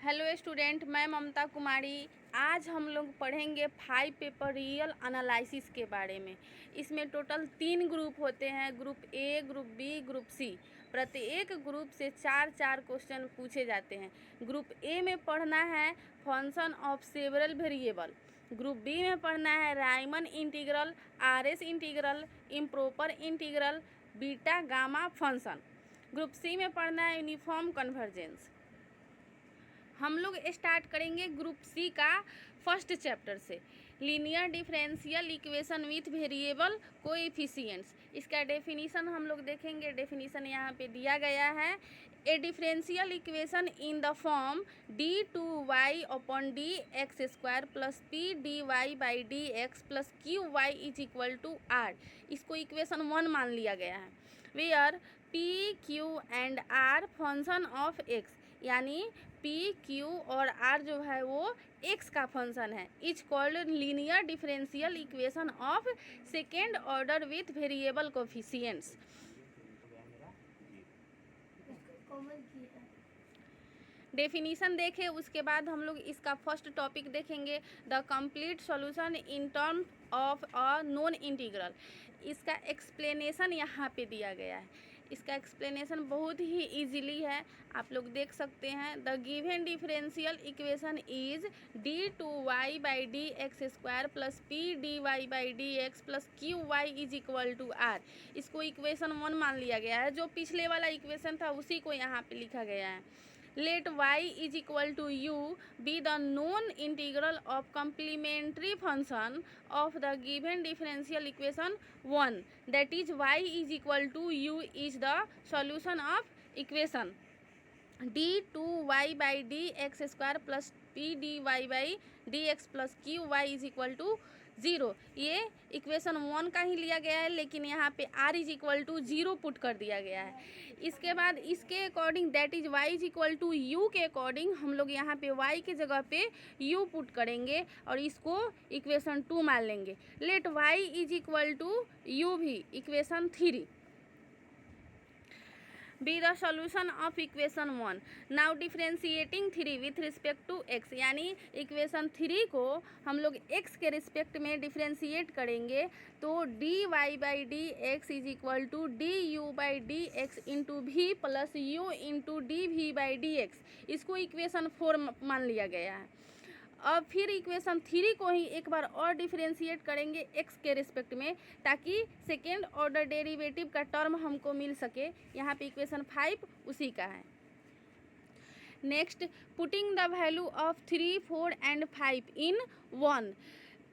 Hello student, मैं ममता कुमारी। आज हम लोग पढ़ेंगे 5 पेपर रियल एनालिसिस के बारे में। इसमें टोटल 3 ग्रुप होते हैं, group A, group B, group C. प्रत्येक ग्रुप से 4-4 क्वेश्चन पूछे जाते हैं। ग्रुप ए में पढ़ना है function of several variable. Group B में पढ़ना है Riemann integral, RS integral, improper integral, beta gamma function. Group C में पढ़ना है यूनिफॉर्म कन्वर्जेंस। हम लोग स्टार्ट करेंगे ग्रुप सी का फर्स्ट चैप्टर से, linear differential equation with variable coefficients. इसका डेफिनीशन हम लोग देखेंगे। डेफिनीशन यहाँ पे दिया गया है। A differential equation in the form d2y upon D x square plus p d y by D x plus q y is equal to r. इसको इक्वेशन 1 मान लिया गया है। Where p q and r function of x, यानी p q और r जो है वो एक्स का फंक्शन है। Is called linear differential equation of second order with variable coefficients. Definition देखें, उसके बाद हम लोग इसका फर्स्ट टॉपिक देखेंगे, the complete solution in term of a non integral. इसका एक्सप्लेनेशन यहाँ पे दिया गया है। इसका एक्सप्लेनेशन बहुत ही इजीली है, आप लोग देख सकते हैं। The given differential equation is d2y by D x square plus p d y by D x plus q y is equal to r. इसको इक्वेशन 1 मान लिया गया है। जो पिछले वाला इक्वेशन था उसी को यहाँ पे लिखा गया है। Let y is equal to u be the known integral of complementary function of the given differential equation 1, that is y is equal to u is the solution of equation d2y by dx square plus p dy by dx plus qy is equal to 0। ये equation 1 का ही लिया गया है, लेकिन यहाँ पे r is equal to 0 put कर दिया गया है। इसके बाद इसके according that is y is equal to u के अकॉर्डिंग हम लोग यहाँ पे y के जगह पे u पुट करेंगे और इसको इक्वेशन 2 मान लेंगे। Let y is equal to u v equation 3 be the solution of equation 1। now differentiating 3 with respect to x, यानी इक्वेशन 3 को हम लोग x के रिस्पेक्ट में डिफ्रेंशिएट करेंगे तो dy by D x is equal to d you by D x into भी plus you into D भी बाई डी एक्स। इसको इक्वेशन 4 मान लिया गया है। अब फिर इक्वेशन 3 को ही एक बार और डिफरेंशिएट करेंगे x के रिस्पेक्ट में, ताकि सेकेंड ऑर्डर डेरिवेटिव का टर्म हमको मिल सके। यहाँ पे इक्वेशन 5 उसी का है। Next, putting the value of 3, 4 and 5 in 1।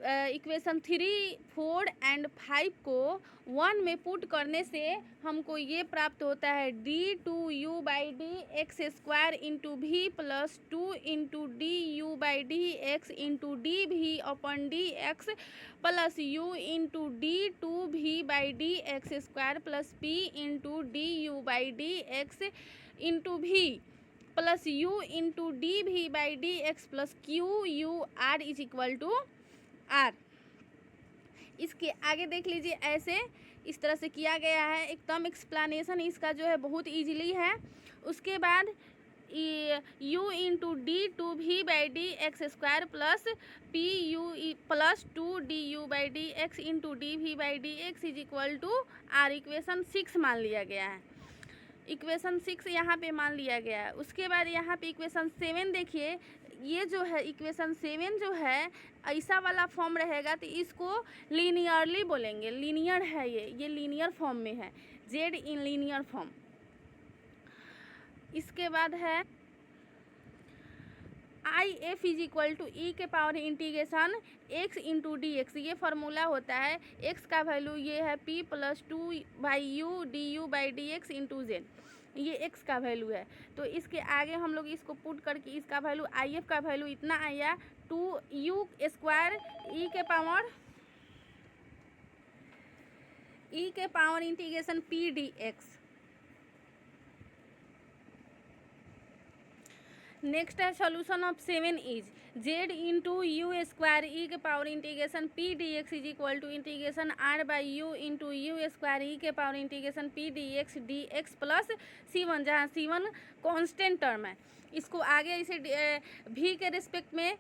Equation 3, 4 and 5 को 1 में पुट करने से हमको ये प्राप्त होता है d2u by D x square into भी plus 2 into D you by D x into D V upon D x plus you into D two V by D x square plus P into D you by D x into भी plus you into D भी by D x plus Q U R is equal to R. इसके आगे देख लीजिए, ऐसे इस तरह से किया गया है। एकदम एक्सप्लेनेशन इसका जो है बहुत इजीली है। उसके बाद u into D two V by D x square plus P U plus 2 D you by D x into D भी by D x is equal to R. Equation 6 मान लिया गया है। इक्वेशन 6 यहाँ पे मान लिया गया है। उसके बाद यहाँ पे इक्वेशन 7 देखिए, ये जो है इक्वेशन 7 जो है ऐसा वाला फॉर्म रहेगा तो इसको लीनियरली बोलेंगे। लीनियर है ये लीनियर फॉर्म में है, जेड इन लीनियर फॉर्म। इसके बाद है I F is equal to E के power integration X into D X. ये फार्मूला होता है। एक्स का वैल्यू ये है P plus 2 by U D you by D x into Z. ये एक्स का वैल्यू है। तो इसके आगे हम लोग इसको पुट करके इसका वैल्यू आई एफ का वैल्यू इतना आया 2 यू स्क्वायर ई के power integration P D X. Next है solution of 7 is Z into U square E के power integration P D x is equal to integration R by U into U square E के power integration P D x plus C1, जहाँ C1 constant term है। इसको आगे इसे भी के respect में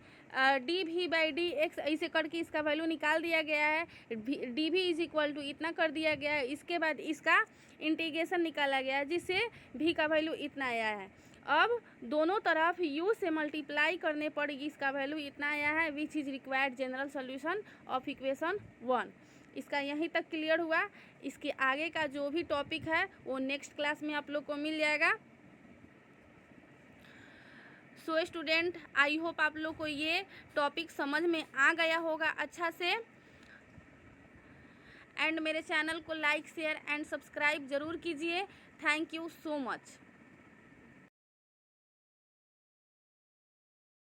डी भी बाई डी एक्स ऐसे करके इसका वैल्यू निकाल दिया गया है। डी भी इज इक्वल टू इतना कर दिया गया है। इसके बाद इसका इंटीग्रेशन निकाला गया है जिससे भी का वैल्यू इतना आया है। अब दोनों तरफ u से मल्टीप्लाई करने पर इसका वैल्यू इतना आया है, which is required general solution of equation 1। इसका यहीं तक क्लियर हुआ। इसके आगे का जो भी टॉपिक है वो नेक्स्ट क्लास में आप लोग को मिल जाएगा। सो स्टूडेंट, आई होप आप लोग को ये टॉपिक समझ में आ गया होगा अच्छा से। एंड मेरे चैनल को लाइक शेयर एंड सब्सक्राइब ज़रूर कीजिए। Thank you so much.